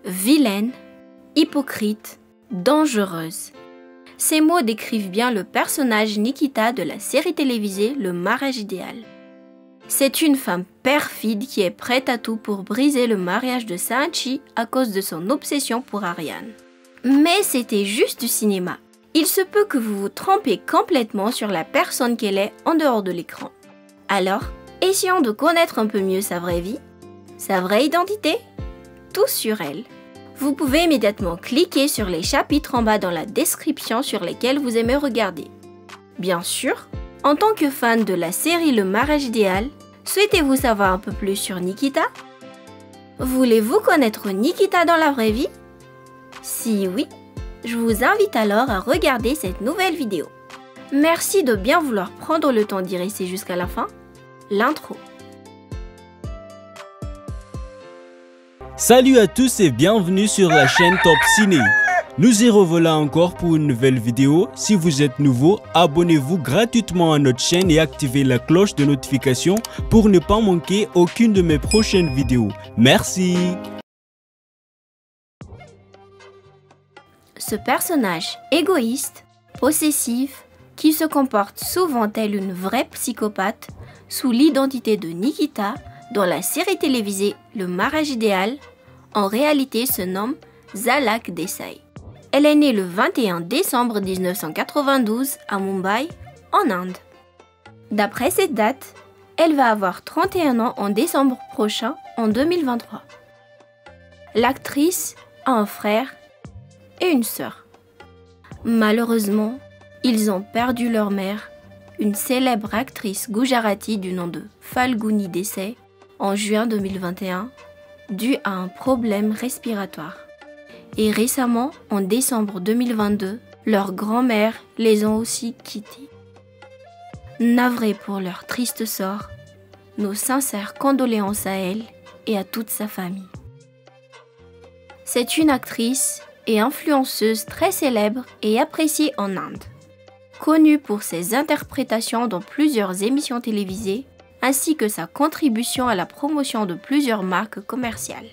vilaine, hypocrite, dangereuse. Ces mots décrivent bien le personnage Nikita de la série télévisée Le mariage idéal. C'est une femme perfide qui est prête à tout pour briser le mariage de Saanchi à cause de son obsession pour Ariane. Mais c'était juste du cinéma. Il se peut que vous vous trompez complètement sur la personne qu'elle est en dehors de l'écran. Alors, essayons de connaître un peu mieux sa vraie vie, sa vraie identité, tout sur elle. Vous pouvez immédiatement cliquer sur les chapitres en bas dans la description sur lesquels vous aimez regarder. Bien sûr, en tant que fan de la série Le mariage idéal, souhaitez-vous savoir un peu plus sur Nikita? Voulez-vous connaître Nikita dans la vraie vie? Si oui, je vous invite alors à regarder cette nouvelle vidéo. Merci de bien vouloir prendre le temps d'y rester jusqu'à la fin. L'intro. Salut à tous et bienvenue sur la chaîne Top Ciné. Nous y revoilà encore pour une nouvelle vidéo. Si vous êtes nouveau, abonnez-vous gratuitement à notre chaîne et activez la cloche de notification pour ne pas manquer aucune de mes prochaines vidéos. Merci. Ce personnage égoïste, possessif, qui se comporte souvent tel une vraie psychopathe, sous l'identité de Nikita, dans la série télévisée Le mariage idéal, en réalité se nomme Zhalak Desai. Elle est née le 21 décembre 1992 à Mumbai, en Inde. D'après cette date, elle va avoir 31 ans en décembre prochain, en 2023. L'actrice a un frère et une sœur. Malheureusement, ils ont perdu leur mère, une célèbre actrice gujarati du nom de Falguni Desai, en juin 2021, dû à un problème respiratoire. Et récemment, en décembre 2022, leur grand-mère les ont aussi quittés. Navrés pour leur triste sort, nos sincères condoléances à elle et à toute sa famille. C'est une actrice et influenceuse très célèbre et appréciée en Inde, connue pour ses interprétations dans plusieurs émissions télévisées ainsi que sa contribution à la promotion de plusieurs marques commerciales.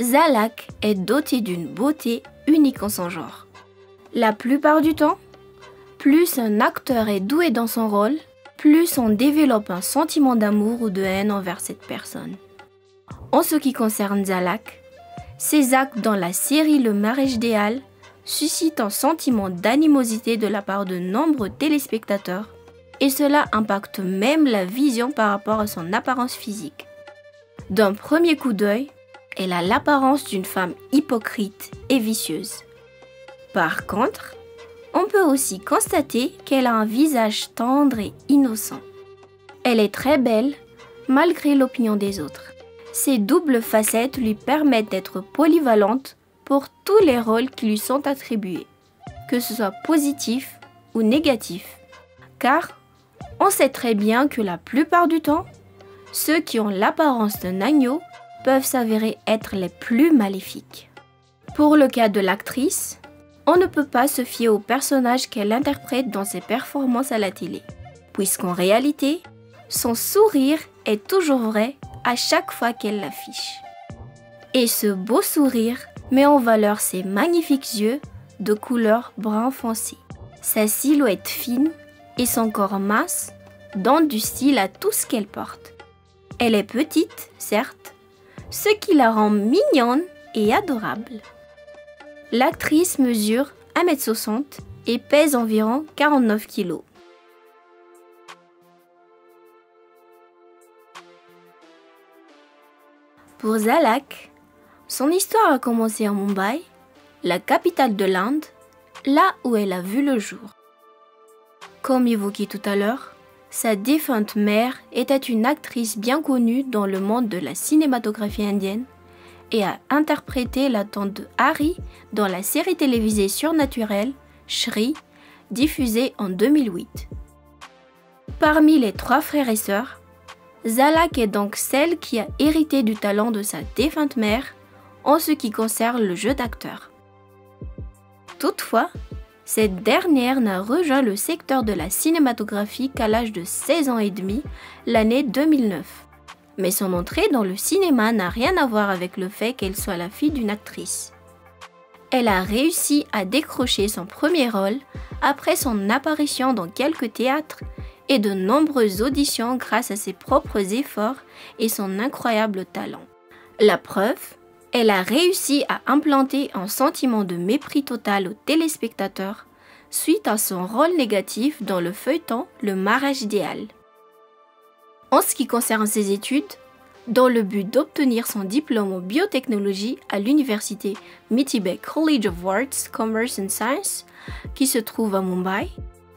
Zhalak est dotée d'une beauté unique en son genre. La plupart du temps, plus un acteur est doué dans son rôle, plus on développe un sentiment d'amour ou de haine envers cette personne. En ce qui concerne Zhalak, ses actes dans la série Le mariage idéal suscitent un sentiment d'animosité de la part de nombreux téléspectateurs et cela impacte même la vision par rapport à son apparence physique. D'un premier coup d'œil, elle a l'apparence d'une femme hypocrite et vicieuse. Par contre, on peut aussi constater qu'elle a un visage tendre et innocent. Elle est très belle malgré l'opinion des autres. Ces doubles facettes lui permettent d'être polyvalente pour tous les rôles qui lui sont attribués, que ce soit positif ou négatif. Car on sait très bien que la plupart du temps, ceux qui ont l'apparence d'un agneau peuvent s'avérer être les plus maléfiques. Pour le cas de l'actrice, on ne peut pas se fier au personnage qu'elle interprète dans ses performances à la télé, puisqu'en réalité, son sourire est toujours vrai à chaque fois qu'elle l'affiche. Et ce beau sourire met en valeur ses magnifiques yeux de couleur brun foncé, sa silhouette fine et son corps mince donnent du style à tout ce qu'elle porte. Elle est petite, certes, ce qui la rend mignonne et adorable. L'actrice mesure 1,60 m et pèse environ 49 kg. Pour Zhalak, son histoire a commencé à Mumbai, la capitale de l'Inde, là où elle a vu le jour. Comme évoqué tout à l'heure, sa défunte mère était une actrice bien connue dans le monde de la cinématographie indienne et a interprété la tante de Hari dans la série télévisée surnaturelle Shri, diffusée en 2008. Parmi les 3 frères et sœurs, Zhalak est donc celle qui a hérité du talent de sa défunte mère en ce qui concerne le jeu d'acteur. Toutefois, cette dernière n'a rejoint le secteur de la cinématographie qu'à l'âge de 16 ans et demi, l'année 2009, Mais son entrée dans le cinéma n'a rien à voir avec le fait qu'elle soit la fille d'une actrice. Elle a réussi à décrocher son premier rôle après son apparition dans quelques théâtres et de nombreuses auditions grâce à ses propres efforts et son incroyable talent. La preuve, elle a réussi à implanter un sentiment de mépris total aux téléspectateurs suite à son rôle négatif dans le feuilleton Le mariage idéal. En ce qui concerne ses études, dans le but d'obtenir son diplôme en biotechnologie à l'université Miti-Bay College of Arts, Commerce and Science, qui se trouve à Mumbai,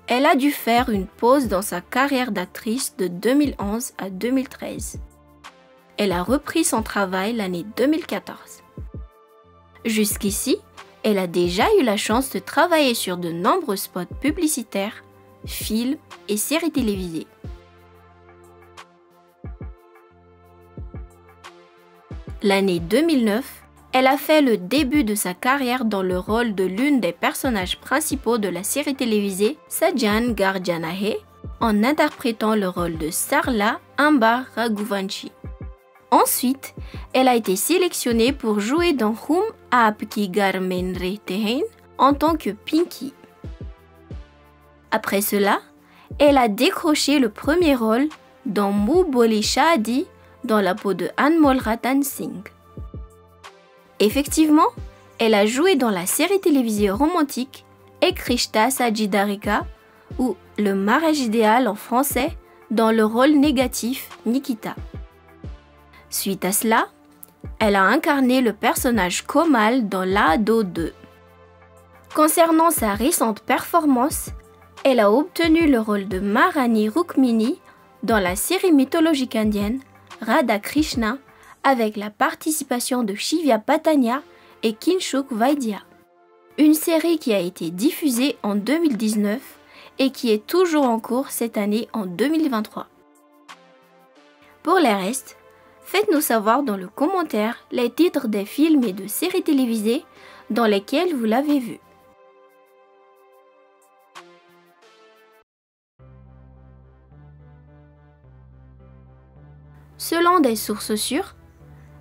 elle a dû faire une pause dans sa carrière d'actrice de 2011 à 2013. Elle a repris son travail l'année 2014. Jusqu'ici, elle a déjà eu la chance de travailler sur de nombreux spots publicitaires, films et séries télévisées. L'année 2009, elle a fait le début de sa carrière dans le rôle de l'une des personnages principaux de la série télévisée Sajan Garjanahe, en interprétant le rôle de Sarla Ambar Raghuvanshi. Ensuite, elle a été sélectionnée pour jouer dans Hum Aapki Ghar Mein Rehte Hain en tant que Pinky. Après cela, elle a décroché le premier rôle dans Muh Boli Shaadi dans la peau de Anmol Ratan Singh. Effectivement, elle a joué dans la série télévisée romantique Ek Rishta Sajidarika ou Le mariage idéal en français dans le rôle négatif Nikita. Suite à cela, elle a incarné le personnage Komal dans Laado 2. Concernant sa récente performance, elle a obtenu le rôle de Maharani Rukmini dans la série mythologique indienne Radha Krishna avec la participation de Shivya Patania et Kinshuk Vaidya. Une série qui a été diffusée en 2019 et qui est toujours en cours cette année en 2023. Pour les restes, faites-nous savoir dans le commentaire les titres des films et de séries télévisées dans lesquels vous l'avez vu. Selon des sources sûres,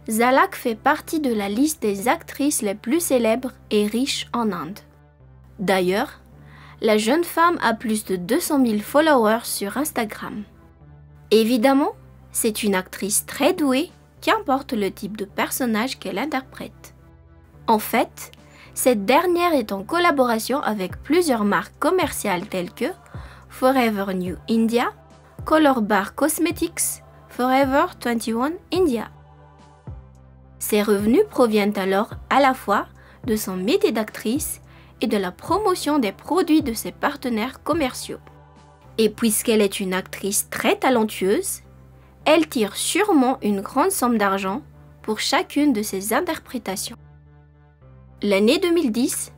Zalak fait partie de la liste des actrices les plus célèbres et riches en Inde. D'ailleurs, la jeune femme a plus de 200 000 followers sur Instagram. Évidemment, c'est une actrice très douée, qu'importe le type de personnage qu'elle interprète. En fait, cette dernière est en collaboration avec plusieurs marques commerciales telles que Forever New India, Color Bar Cosmetics, Forever 21 India. Ses revenus proviennent alors à la fois de son métier d'actrice et de la promotion des produits de ses partenaires commerciaux. Et puisqu'elle est une actrice très talentueuse, elle tire sûrement une grande somme d'argent pour chacune de ses interprétations. L'année 2010,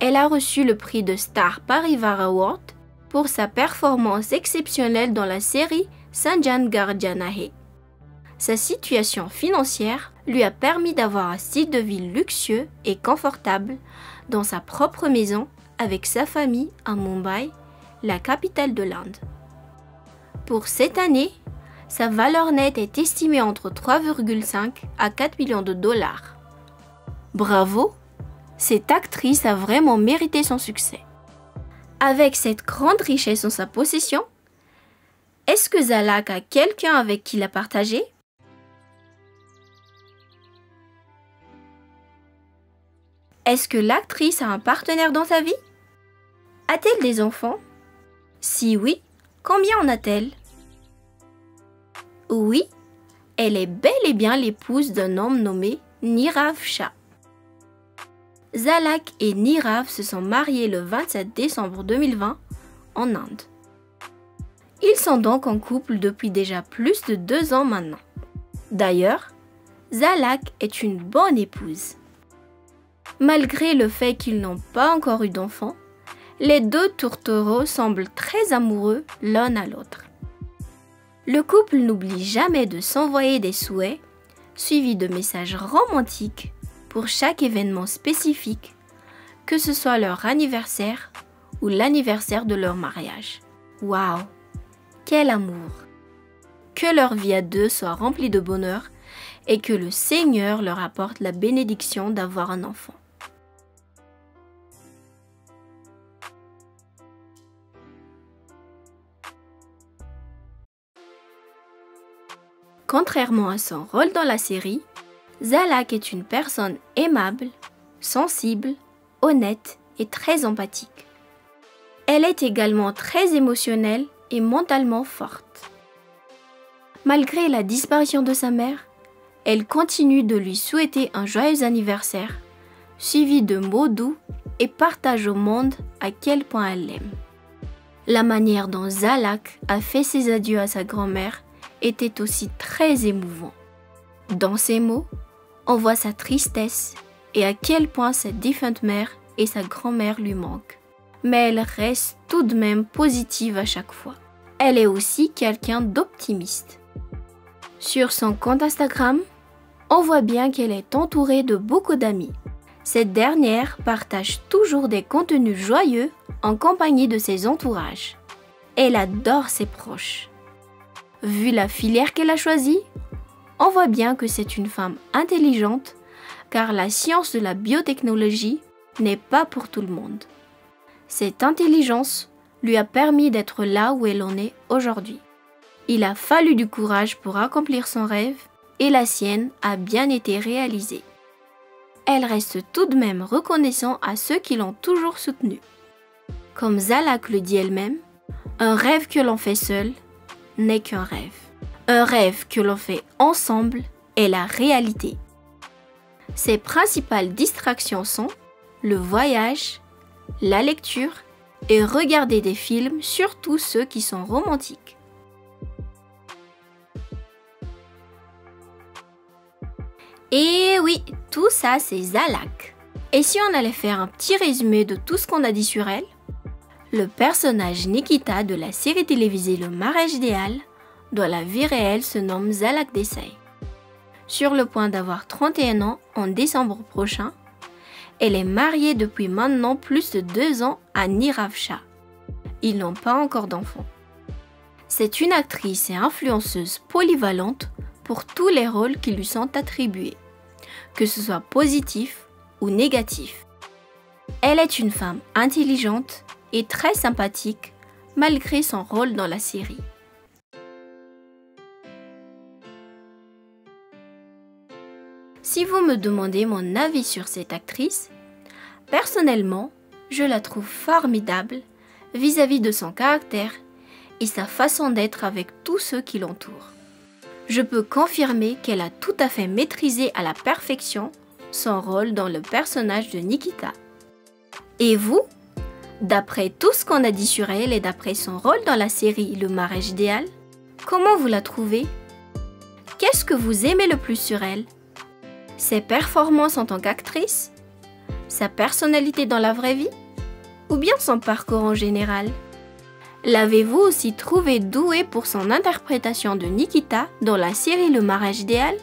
elle a reçu le prix de Star Parivar Award pour sa performance exceptionnelle dans la série Sajan Garjanahe. Sa situation financière lui a permis d'avoir un style de vie luxueux et confortable dans sa propre maison avec sa famille à Mumbai, la capitale de l'Inde. Pour cette année, sa valeur nette est estimée entre 3,5 à 4 millions de dollars. Bravo! Cette actrice a vraiment mérité son succès. Avec cette grande richesse en sa possession, est-ce que Zalak a quelqu'un avec qui la partager? Est-ce que l'actrice a un partenaire dans sa vie? A-t-elle des enfants? Si oui, combien en a-t-elle? Oui, elle est bel et bien l'épouse d'un homme nommé Nirav Shah. Zalak et Nirav se sont mariés le 27 décembre 2020 en Inde. Ils sont donc en couple depuis déjà plus de 2 ans maintenant. D'ailleurs, Zalak est une bonne épouse. Malgré le fait qu'ils n'ont pas encore eu d'enfants, les deux tourtereaux semblent très amoureux l'un à l'autre. Le couple n'oublie jamais de s'envoyer des souhaits, suivis de messages romantiques pour chaque événement spécifique, que ce soit leur anniversaire ou l'anniversaire de leur mariage. Waouh! Quel amour! que leur vie à deux soit remplie de bonheur et que le Seigneur leur apporte la bénédiction d'avoir un enfant. Contrairement à son rôle dans la série, Zalak est une personne aimable, sensible, honnête et très empathique. Elle est également très émotionnelle et mentalement forte. Malgré la disparition de sa mère, elle continue de lui souhaiter un joyeux anniversaire, suivi de mots doux et partage au monde à quel point elle l'aime. La manière dont Zalak a fait ses adieux à sa grand-mère était aussi très émouvant. Dans ces mots, on voit sa tristesse et à quel point sa défunte mère et sa grand-mère lui manquent. Mais elle reste tout de même positive à chaque fois. Elle est aussi quelqu'un d'optimiste. Sur son compte Instagram, on voit bien qu'elle est entourée de beaucoup d'amis. Cette dernière partage toujours des contenus joyeux en compagnie de ses entourages. Elle adore ses proches. Vu la filière qu'elle a choisie, on voit bien que c'est une femme intelligente car la science de la biotechnologie n'est pas pour tout le monde. Cette intelligence lui a permis d'être là où elle en est aujourd'hui. Il a fallu du courage pour accomplir son rêve et la sienne a bien été réalisée. Elle reste tout de même reconnaissante à ceux qui l'ont toujours soutenue. Comme Zalak le dit elle-même, un rêve que l'on fait seul n'est qu'un rêve. Un rêve que l'on fait ensemble est la réalité. Ses principales distractions sont le voyage, la lecture et regarder des films, surtout ceux qui sont romantiques. Et oui, tout ça c'est Zalak. Et si on allait faire un petit résumé de tout ce qu'on a dit sur elle? Le personnage Nikita de la série télévisée Le mariage idéal, dans la vie réelle, se nomme Zalak Desai. Sur le point d'avoir 31 ans en décembre prochain, elle est mariée depuis maintenant plus de 2 ans à Nirav Shah. Ils n'ont pas encore d'enfant. C'est une actrice et influenceuse polyvalente pour tous les rôles qui lui sont attribués, que ce soit positif ou négatif. Elle est une femme intelligente et très sympathique malgré son rôle dans la série. Si vous me demandez mon avis sur cette actrice, personnellement, je la trouve formidable vis-à-vis de son caractère et sa façon d'être avec tous ceux qui l'entourent. Je peux confirmer qu'elle a tout à fait maîtrisé à la perfection son rôle dans le personnage de Nikita. Et vous? D'après tout ce qu'on a dit sur elle et d'après son rôle dans la série Le mariage idéal, comment vous la trouvez? Qu'est-ce que vous aimez le plus sur elle? Ses performances en tant qu'actrice? Sa personnalité dans la vraie vie? Ou bien son parcours en général? L'avez-vous aussi trouvé douée pour son interprétation de Nikita dans la série Le mariage idéal?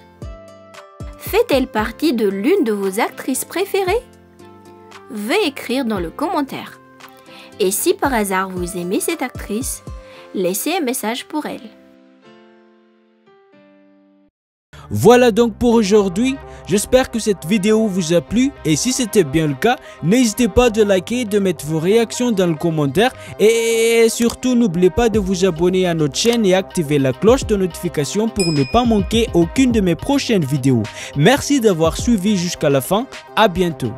Fait-elle partie de l'une de vos actrices préférées? Veuillez écrire dans le commentaire. Et si par hasard vous aimez cette actrice, laissez un message pour elle. Voilà donc pour aujourd'hui. J'espère que cette vidéo vous a plu et si c'était bien le cas, n'hésitez pas de liker et de mettre vos réactions dans le commentaire et surtout n'oubliez pas de vous abonner à notre chaîne et activer la cloche de notification pour ne pas manquer aucune de mes prochaines vidéos. Merci d'avoir suivi jusqu'à la fin. À bientôt.